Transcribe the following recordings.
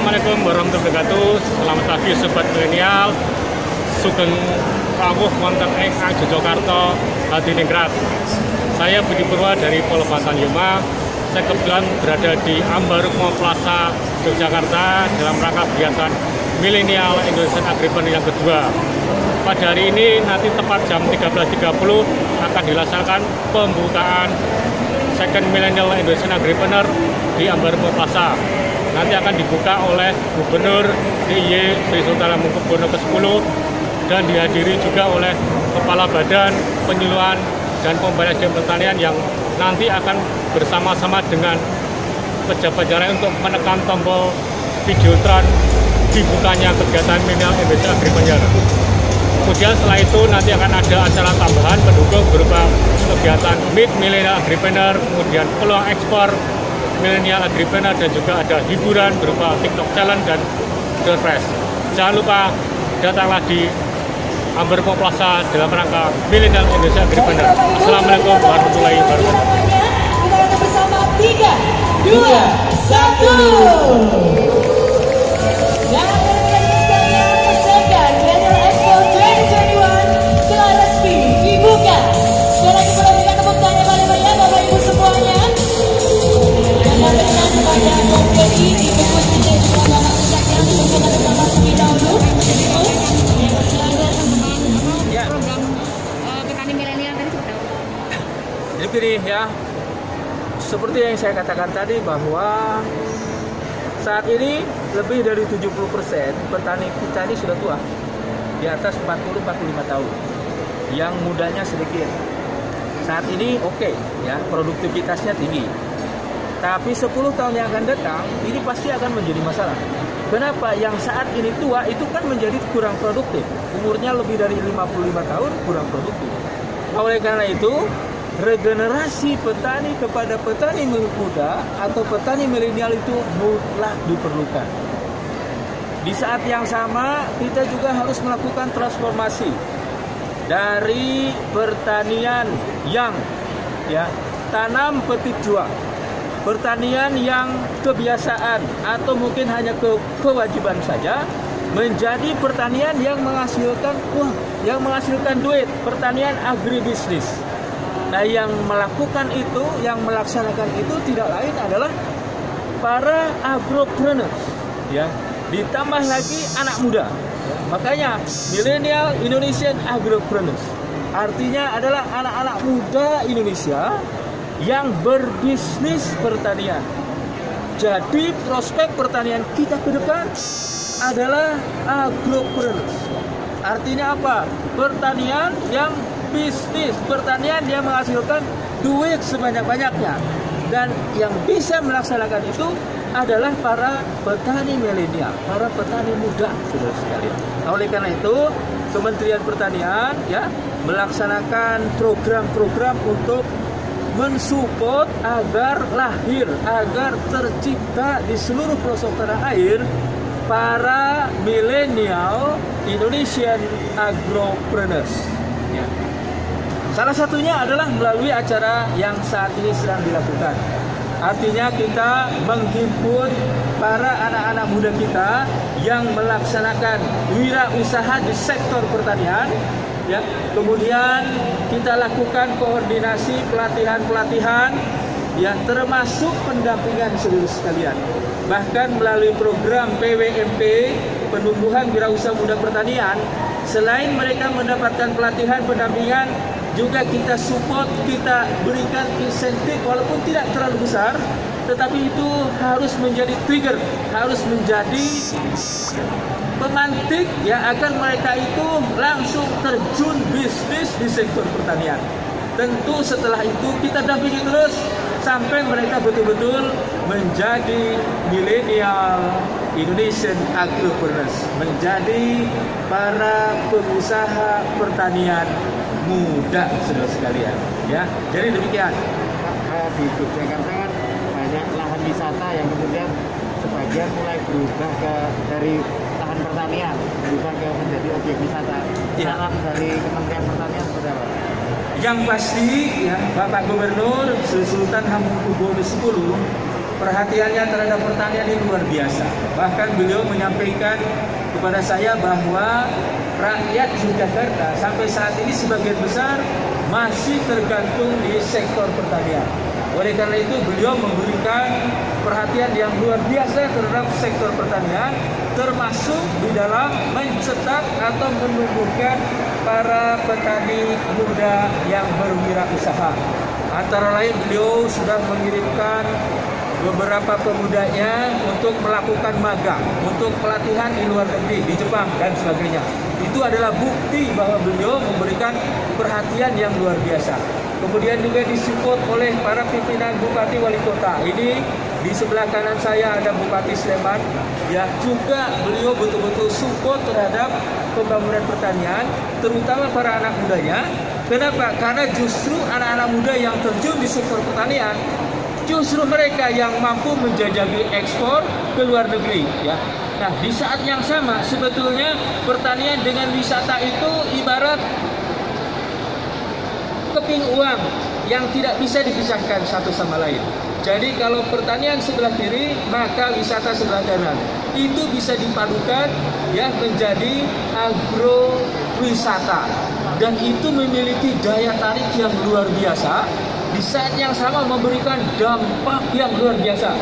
Assalamualaikum warahmatullahi wabarakatuh. Selamat pagi sobat milenial. Sugeng rawuh wonten ing Yogyakarta, Hadiningrat. Saya Budi Purwa dari Polopatan Yuma. Saya kebetulan berada di Ambarukmo Plaza, Yogyakarta dalam rangka kegiatan Milenial Indonesian Agripreneur yang kedua. Pada hari ini nanti tepat jam 13.30 akan dilaksanakan pembukaan Second Millennial Indonesian Agripreneur di Ambarukmo Plaza. Nanti akan dibuka oleh Gubernur DIY Sri Sultan Hamengkubuwono ke-10 dan dihadiri juga oleh Kepala Badan Penyuluhan dan Pemberdayaan Pertanian yang nanti akan bersama-sama dengan pejabat daerah untuk menekan tombol videotron dibukanya kegiatan Milenial Indonesian Agripreneur. Kemudian setelah itu nanti akan ada acara tambahan pendukung berupa kegiatan Meet Millennial Agripreneur, kemudian peluang ekspor Millennial Agripreneur, dan juga ada hiburan berupa TikTok Challenge dan Door Prize. Jangan lupa datanglah di Ambarukmo Plaza dalam rangka Millennial Indonesian Agripreneur. Assalamualaikum warahmatullahi wabarakatuh. Kita akan bersama 3, 2, 1. Jadi gini ya, seperti yang saya katakan tadi bahwa saat ini lebih dari 70% petani kita ini sudah tua, di atas 40-45 tahun, yang mudanya sedikit. Saat ini oke, ya, produktivitasnya tinggi. Tapi 10 tahun yang akan datang, ini pasti akan menjadi masalah. Kenapa? Yang saat ini tua itu kan menjadi kurang produktif. Umurnya lebih dari 55 tahun, kurang produktif. Oleh karena itu, regenerasi petani kepada petani muda atau petani milenial itu mutlak diperlukan. Di saat yang sama, kita juga harus melakukan transformasi dari pertanian yang tanam petik jual, pertanian yang kebiasaan atau mungkin hanya kewajiban saja, menjadi pertanian yang menghasilkan uang, yang menghasilkan duit, pertanian agribisnis. Nah, yang melakukan itu, yang melaksanakan itu tidak lain adalah para agropreneur, ya. Ditambah lagi anak muda. Makanya Millennial Indonesian Agripreneurs artinya adalah anak-anak muda Indonesia yang berbisnis pertanian. Jadi prospek pertanian kita ke depan adalah agropreneurs. Artinya apa? Pertanian yang bisnis, pertanian dia menghasilkan duit sebanyak-banyaknya, dan yang bisa melaksanakan itu adalah para petani milenial, para petani muda, saudara sekalian. Oleh karena itu, Kementerian Pertanian melaksanakan program-program untuk mensupport agar lahir, agar tercipta di seluruh pelosok tanah air para milenial Indonesian Agropreneurs. Salah satunya adalah melalui acara yang saat ini sedang dilakukan. Artinya kita menghimpun para anak-anak muda kita yang melaksanakan wirausaha di sektor pertanian. Kemudian kita lakukan koordinasi pelatihan-pelatihan, termasuk pendampingan seluruh sekalian. Bahkan melalui program PWMP, Penumbuhan Wirausaha Muda Pertanian, selain mereka mendapatkan pelatihan pendampingan, juga kita support, kita berikan insentif walaupun tidak terlalu besar, tetapi itu harus menjadi trigger, harus menjadi pemantik agar mereka itu langsung terjun bisnis di sektor pertanian. Tentu setelah itu kita dampingi terus sampai mereka betul-betul menjadi milenial Indonesian Agripreneurs, menjadi para pengusaha pertanian muda, saudara sekalian. Jadi demikian. Di Yogyakarta kan banyak lahan wisata yang kemudian sebagian mulai berubah dari lahan pertanian berubah menjadi objek wisata. Saran dari Kementerian Pertanian seperti apa? Yang pasti Bapak Gubernur Sri Sultan Hamengkubuwono ke-10 perhatiannya terhadap pertanian ini luar biasa. Bahkan beliau menyampaikan kepada saya bahwa rakyat Yogyakarta sampai saat ini sebagian besar masih tergantung di sektor pertanian. Oleh karena itu beliau memberikan perhatian yang luar biasa terhadap sektor pertanian, termasuk di dalam mencetak atau menumbuhkan para petani muda yang berwirausaha. Antara lain beliau sudah mengirimkan beberapa pemudanya untuk melakukan magang, untuk pelatihan di luar negeri, di Jepang dan sebagainya. Itu adalah bukti bahwa beliau memberikan perhatian yang luar biasa. Kemudian juga disupport oleh para pimpinan bupati wali kota. Ini di sebelah kanan saya ada Bupati Sleman, ya, juga beliau betul-betul support terhadap pembangunan pertanian, terutama para anak mudanya. Kenapa? Karena justru anak-anak muda yang terjun di sektor pertanian, justru mereka yang mampu menjajaki ekspor ke luar negeri, ya. Nah, di saat yang sama sebetulnya pertanian dengan wisata itu ibarat keping uang yang tidak bisa dipisahkan satu sama lain. Jadi kalau pertanian sebelah kiri, maka wisata sebelah kanan. Itu bisa dipadukan, ya, menjadi agrowisata, dan itu memiliki daya tarik yang luar biasa. Di saat yang sama memberikan dampak yang luar biasa.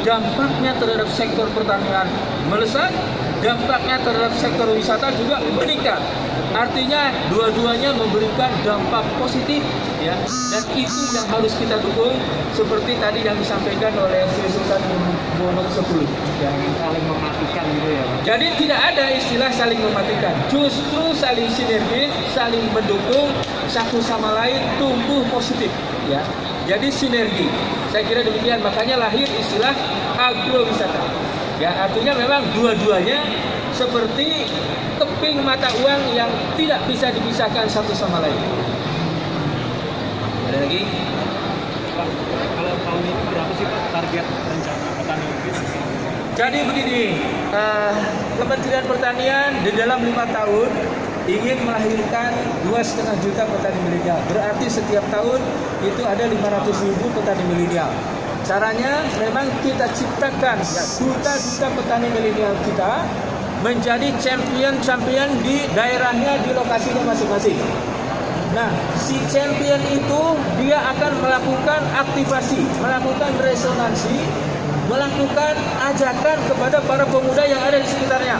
Dampaknya terhadap sektor pertanian melesat, dampaknya terhadap sektor wisata juga meningkat. Artinya dua-duanya memberikan dampak positif, ya, dan itu yang harus kita dukung seperti tadi yang disampaikan oleh Sri Sultan Hamengkubuwono X. Jangan saling mematikan gitu ya, Pak. Jadi tidak ada istilah saling mematikan, justru saling sinergis, saling mendukung, satu sama lain tumbuh positif, ya. Jadi sinergi. Saya kira demikian, makanya lahir istilah agrowisata. Ya, artinya memang dua-duanya seperti keping mata uang yang tidak bisa dipisahkan satu sama lain. Ada lagi? Pak, kalau tahun ini berapa sih Pak target rencana petani ini? Jadi begini, Kementerian Pertanian di dalam 5 tahun ingin melahirkan 2,5 juta petani milenial. Berarti setiap tahun itu ada 500.000 petani milenial. Caranya memang kita ciptakan juta-juta petani milenial kita menjadi champion-champion di daerahnya, di lokasinya masing-masing. Nah, si champion itu dia akan melakukan aktivasi, melakukan resonansi, melakukan ajakan kepada para pemuda yang ada di sekitarnya.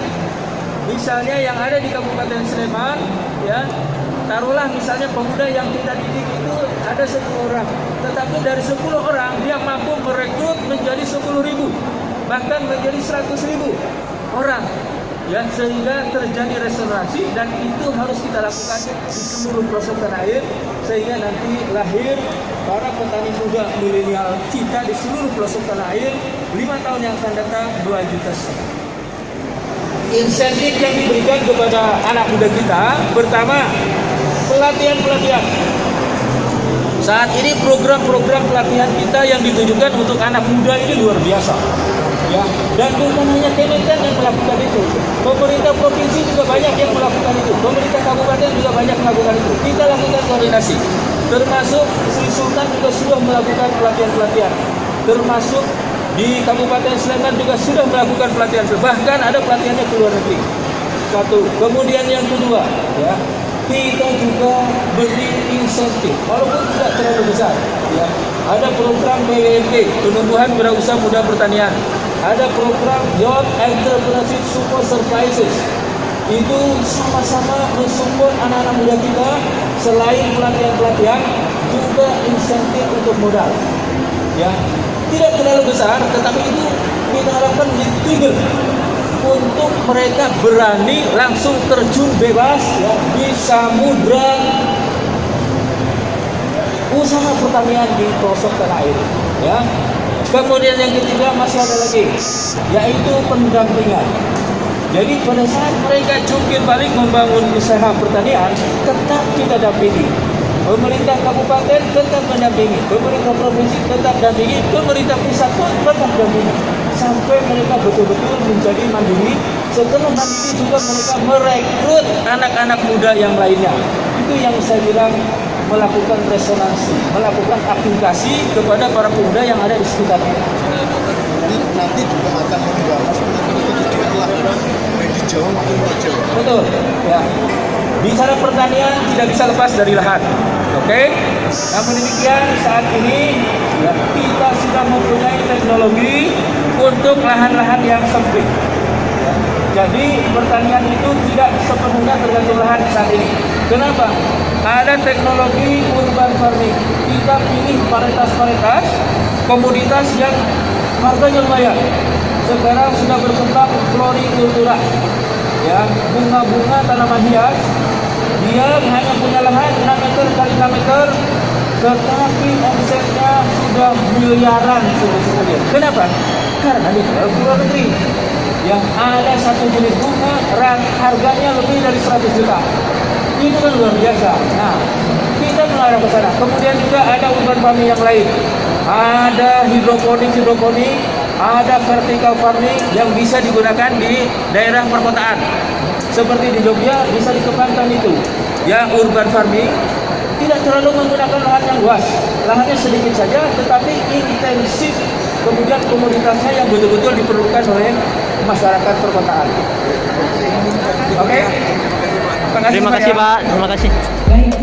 Misalnya yang ada di Kabupaten Sleman, ya, taruhlah misalnya pemuda yang kita didik itu ada 10 orang, tetapi dari 10 orang dia mampu merekrut menjadi 10.000, bahkan menjadi 100.000 orang, ya, sehingga terjadi resonansi, dan itu harus kita lakukan di seluruh pelosok tanah air, sehingga nanti lahir para petani muda milenial kita di seluruh pelosok tanah air. 5 tahun yang akan datang 2,5 juta. Insentif yang diberikan kepada anak muda kita, pertama pelatihan. Saat ini program-program pelatihan kita yang ditujukan untuk anak muda ini luar biasa, ya. Dan bukan hanya Kementan yang melakukan itu, pemerintah provinsi juga banyak yang melakukan itu, pemerintah kabupaten juga banyak melakukan itu. Kita lakukan koordinasi, termasuk Sri Sultan juga sudah melakukan pelatihan, termasuk di Kabupaten Sleman juga sudah melakukan pelatihan, bahkan ada pelatihannya ke luar negeri. Satu. Kemudian yang kedua, ya, kita juga beri insentif, walaupun tidak terlalu besar, ya. Ada program BWMP, penumbuhan wirausaha muda pertanian. Ada program Youth Entrepreneurship Support Services. Itu sama-sama mensupport anak-anak muda kita. Selain pelatihan-pelatihan, juga insentif untuk modal, ya. Tidak terlalu besar, tetapi itu kita harapkan menjadi trigger untuk mereka berani langsung terjun bebas, ya, di samudra usaha pertanian di pelosok tanah air, ya. Kemudian yang ketiga masih ada lagi, yaitu pendampingan. Jadi pada saat mereka jungkir balik membangun usaha pertanian, tetap kita dampingi. Pemerintah kabupaten tetap mendampingi, pemerintah provinsi tetap dampingi, pemerintah pusat pun tetap dampingi, sampai mereka betul-betul menjadi mandiri. Setelah mandiri juga mereka merekrut anak-anak muda yang lainnya. Itu yang saya bilang melakukan resonansi, melakukan aplikasi kepada para pemuda yang ada di sekitarnya. nanti juga akan membahas mengenai kebutuhan lahan baik di Jawa maupun luar Jawa. Betul, ya. Bicara pertanian tidak bisa lepas dari lahan, oke? Namun demikian saat ini ya, kita sudah mempunyai teknologi untuk lahan-lahan yang sempit. Ya. Jadi pertanian itu tidak sepenuhnya tergantung lahan saat ini. Kenapa? Ada teknologi urban farming. Kita pilih varietas-varietas komoditas yang harganya lumayan. Sekarang sudah berkembang florikultura, ya, bunga-bunga tanaman hias. Dia hanya punya lahan 6 meter kali 6 meter, tetapi omsetnya sudah miliaran sebenarnya. Kenapa? Karena dia jual ke luar negeri. Yang ada satu jenis bunga harganya lebih dari 100 juta. Itu kan luar biasa. Nah, kita mengarah ke sana. Kemudian juga ada urban farming yang lain. Ada hidroponik, ada vertical farming yang bisa digunakan di daerah perkotaan. Seperti di Jogja bisa dikembangkan itu. Ya, urban farming tidak terlalu menggunakan lahan yang luas. Lahannya sedikit saja tetapi intensif. Kemudian komoditasnya yang betul-betul diperlukan oleh masyarakat perkotaan. Oke? Terima kasih Pak, terima kasih. Baik,